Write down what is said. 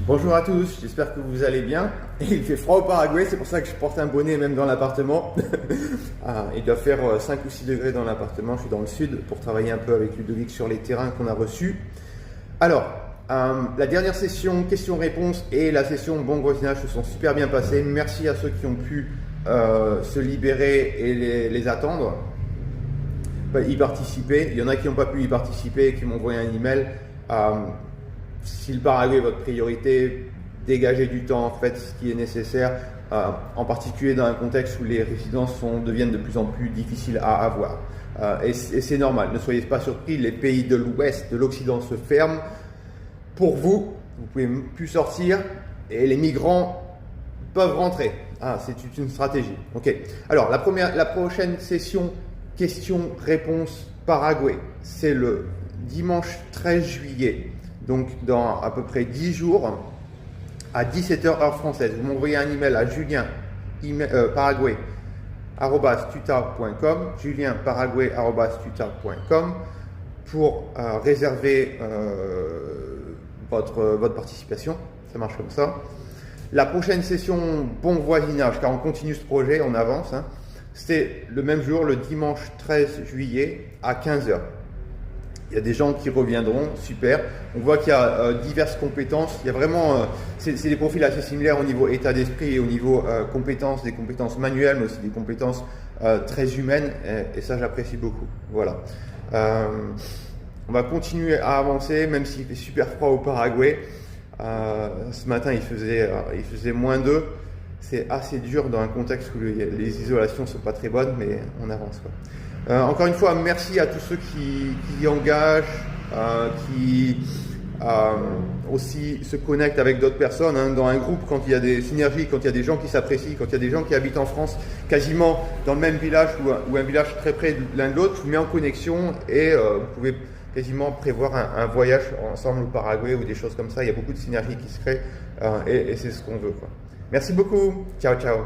Bonjour à tous, j'espère que vous allez bien. Il fait froid au Paraguay, c'est pour ça que je porte un bonnet même dans l'appartement. Il doit faire 5 ou 6 degrés dans l'appartement, je suis dans le sud pour travailler un peu avec Ludovic sur les terrains qu'on a reçus. Alors, la dernière session questions-réponses et la session bon voisinage se sont super bien passées. Merci à ceux qui ont pu se libérer et les attendre, y participer. Il y en a qui n'ont pas pu y participer et qui m'ont envoyé un email. Si le Paraguay est votre priorité, dégagez du temps, faites ce qui est nécessaire, en particulier dans un contexte où les résidences deviennent de plus en plus difficiles à avoir. Et c'est normal, ne soyez pas surpris, les pays de l'Ouest, de l'Occident se ferment. Pour vous, vous pouvez plus sortir et les migrants peuvent rentrer. C'est une stratégie. Ok. Alors, la prochaine session questions-réponses Paraguay, c'est le dimanche 13 juillet. Donc, dans à peu près 10 jours, à 17h heure française, vous m'envoyez un email à julienparaguay@tuta.com pour réserver votre participation. Ça marche comme ça. La prochaine session bon voisinage, car on continue ce projet, on avance. C'est le même jour, le dimanche 13 juillet à 15h. Il y a des gens qui reviendront, super. On voit qu'il y a diverses compétences. Il y a vraiment, c'est des profils assez similaires au niveau état d'esprit et au niveau compétences, des compétences manuelles, mais aussi des compétences très humaines. Et ça, j'apprécie beaucoup. Voilà. On va continuer à avancer, même s'il fait super froid au Paraguay. Ce matin, il faisait -2. C'est assez dur dans un contexte où les isolations ne sont pas très bonnes, mais on avance, quoi. Encore une fois, merci à tous ceux qui engagent, qui aussi se connectent avec d'autres personnes. Dans un groupe, quand il y a des synergies, quand il y a des gens qui s'apprécient, quand il y a des gens qui habitent en France, quasiment dans le même village ou un village très près l'un de l'autre, je vous mets en connexion et vous pouvez quasiment prévoir un voyage ensemble au Paraguay ou des choses comme ça. Il y a beaucoup de synergies qui se créent et c'est ce qu'on veut, quoi. Merci beaucoup. Ciao, ciao.